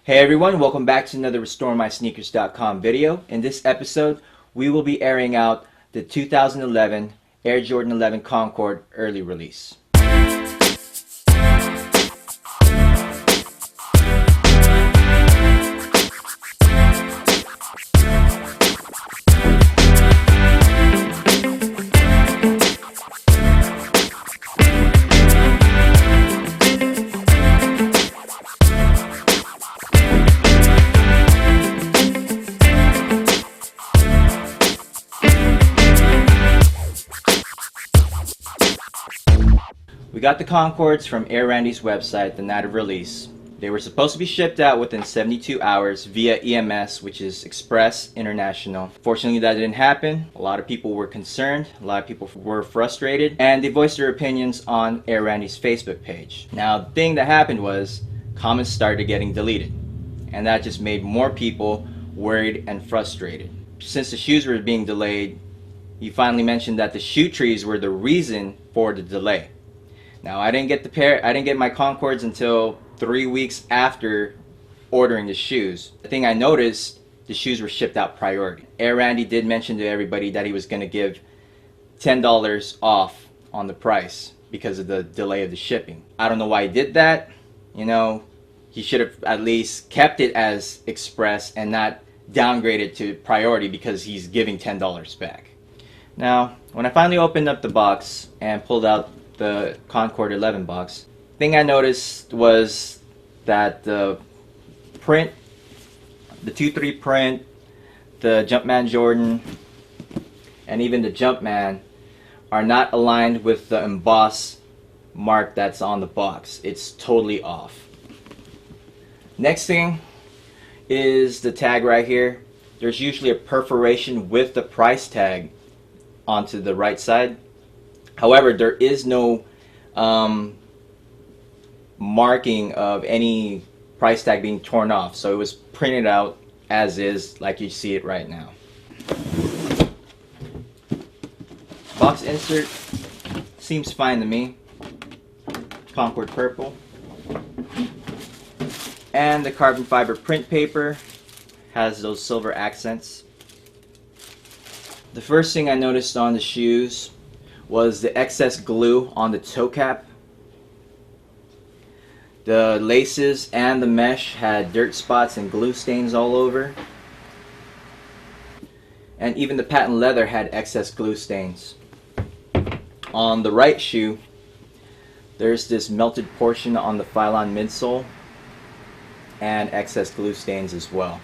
Hey everyone, welcome back to another RestoreMySneakers.com video. In this episode, we will be airing out the 2011 Air Jordan 11 Concord early release. We got the Concords from Air Randy's website the night of release. They were supposed to be shipped out within 72 hours via EMS, which is Express International. Fortunately, that didn't happen. A lot of people were concerned, a lot of people were frustrated, and they voiced their opinions on Air Randy's Facebook page. Now, the thing that happened was comments started getting deleted, and that just made more people worried and frustrated. Since the shoes were being delayed, he finally mentioned that the shoe trees were the reason for the delay. Now, I didn't get my Concords until 3 weeks after ordering the shoes. The thing I noticed, the shoes were shipped out priority. Air Randy did mention to everybody that he was going to give $10 off on the price because of the delay of the shipping. I don't know why he did that. You know, he should have at least kept it as express and not downgraded to priority because he's giving $10 back. Now, when I finally opened up the box and pulled out the Concord 11 box, thing I noticed was that the print, the 2-3 print, the Jumpman Jordan, and even the Jumpman are not aligned with the emboss mark that's on the box. It's totally off. Next thing is the tag right here. There's usually a perforation with the price tag onto the right side. However, there is no marking of any price tag being torn off, so it was printed out as is, like you see it right now. Box insert seems fine to me. Concord purple. And the carbon fiber print paper has those silver accents. The first thing I noticed on the shoes was the excess glue on the toe cap. The laces and the mesh had dirt spots and glue stains all over. And even the patent leather had excess glue stains. On the right shoe, there's this melted portion on the Phylon midsole and excess glue stains as well.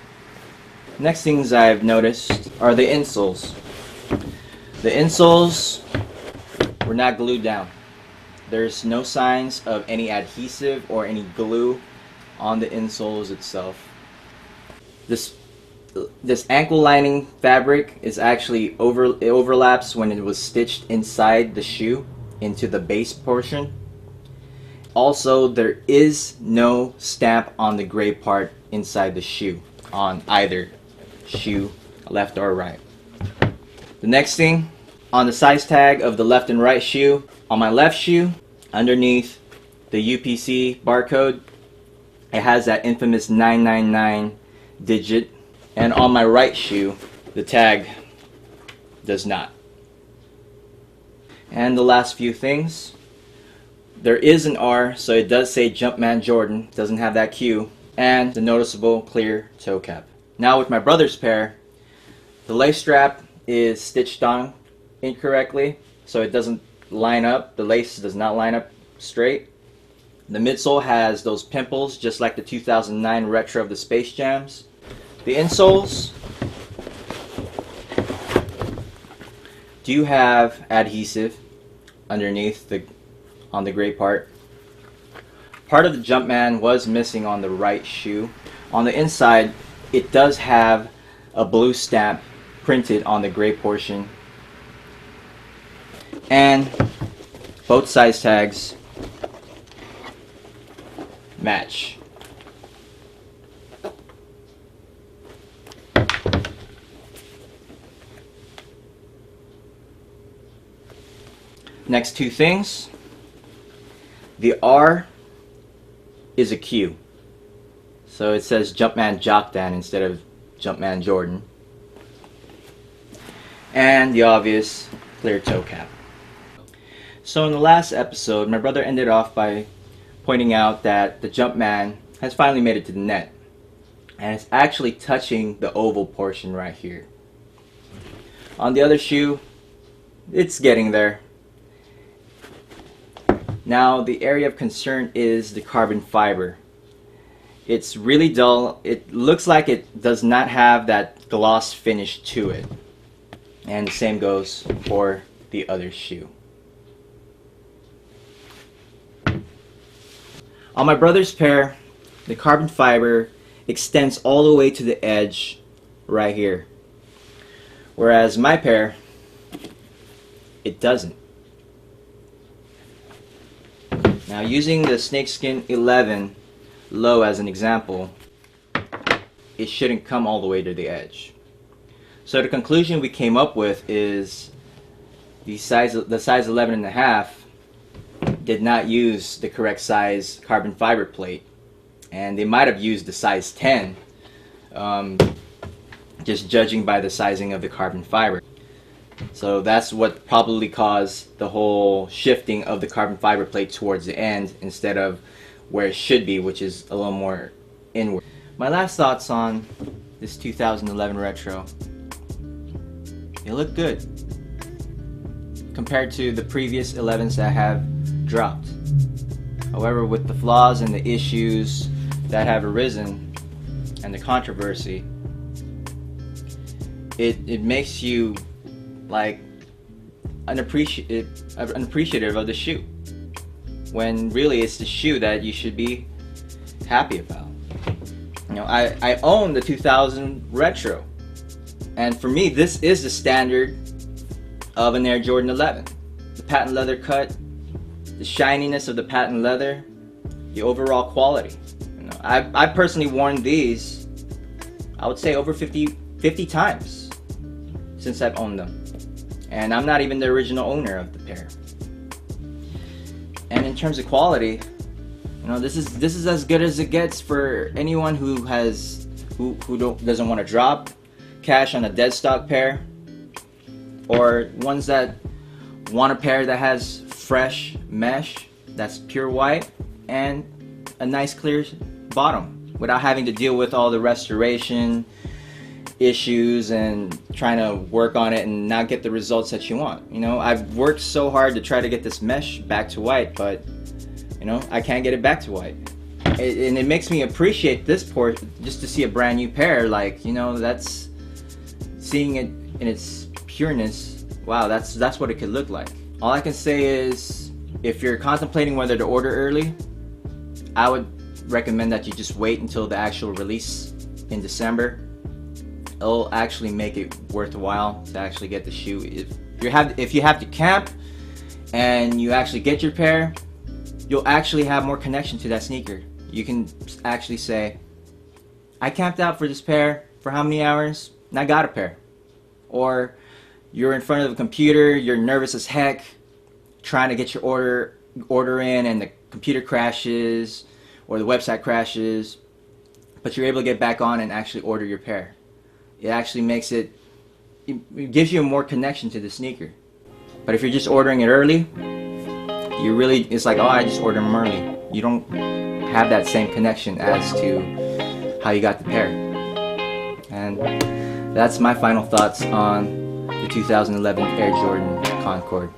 Next things I've noticed are the insoles. The insoles were not glued down. There's no signs of any adhesive or any glue on the insoles itself. This ankle lining fabric is actually it overlaps when it was stitched inside the shoe into the base portion. Also, there is no stamp on the gray part inside the shoe on either shoe, left or right. The next thing, on the size tag of the left and right shoe, on my left shoe, underneath the UPC barcode, it has that infamous 999 digit, and on my right shoe, the tag does not. And the last few things, there is an R, so it does say Jumpman Jordan, doesn't have that Q, and the noticeable clear toe cap. Now with my brother's pair, the lace strap is stitched on incorrectly, so it doesn't line up. The lace does not line up straight. The midsole has those pimples just like the 2009 retro of the Space Jams. The insoles do have adhesive underneath on the gray part. Part of the Jumpman was missing on the right shoe. On the inside, it does have a blue stamp printed on the gray portion, and both size tags match. Next two things, the R is a Q. So it says Jumpman Jockdan instead of Jumpman Jordan. And the obvious clear toe cap. So in the last episode, my brother ended off by pointing out that the Jumpman has finally made it to the net. And it's actually touching the oval portion right here. On the other shoe, it's getting there. Now the area of concern is the carbon fiber. It's really dull. It looks like it does not have that gloss finish to it. And the same goes for the other shoe. On my brother's pair, the carbon fiber extends all the way to the edge right here. Whereas my pair, it doesn't. Now using the snakeskin 11 low as an example, it shouldn't come all the way to the edge. So the conclusion we came up with is the size 11 and a half did not use the correct size carbon fiber plate, and they might have used the size 10, just judging by the sizing of the carbon fiber. So that's what probably caused the whole shifting of the carbon fiber plate towards the end instead of where it should be, which is a little more inward. My last thoughts on this 2011 retro. It looked good compared to the previous 11s that have dropped. However, with the flaws and the issues that have arisen and the controversy, it makes you like unappreciative of the shoe, when really it's the shoe that you should be happy about. You know, I own the 2000 retro, and for me this is the standard of an Air Jordan 11. The patent leather cut, the shininess of the patent leather, the overall quality. You know, I personally worn these, I would say over 50 times since I've owned them. And I'm not even the original owner of the pair. And in terms of quality, you know, this is as good as it gets for anyone who doesn't want to drop cash on a dead stock pair, or ones that want a pair that has fresh mesh that's pure white and a nice clear bottom without having to deal with all the restoration issues and trying to work on it and not get the results that you want. You know, I've worked so hard to try to get this mesh back to white, but you know, I can't get it back to white. And it makes me appreciate this port just to see a brand new pair. Like, you know, that's seeing it in its pureness. Wow, that's what it could look like. All I can say is, if you're contemplating whether to order early, I would recommend that you just wait until the actual release in December. It'll actually make it worthwhile to actually get the shoe. If you have to camp and you actually get your pair, you'll actually have more connection to that sneaker. You can actually say, I camped out for this pair for how many hours and I got a pair. Or you're in front of the computer, you're nervous as heck trying to get your order in, and the computer crashes or the website crashes, but you're able to get back on and actually order your pair. It actually makes it gives you more connection to the sneaker. But if you're just ordering it early, it's like, oh, I just ordered them early. You don't have that same connection as to how you got the pair. And that's my final thoughts on the 2011 Air Jordan Concord.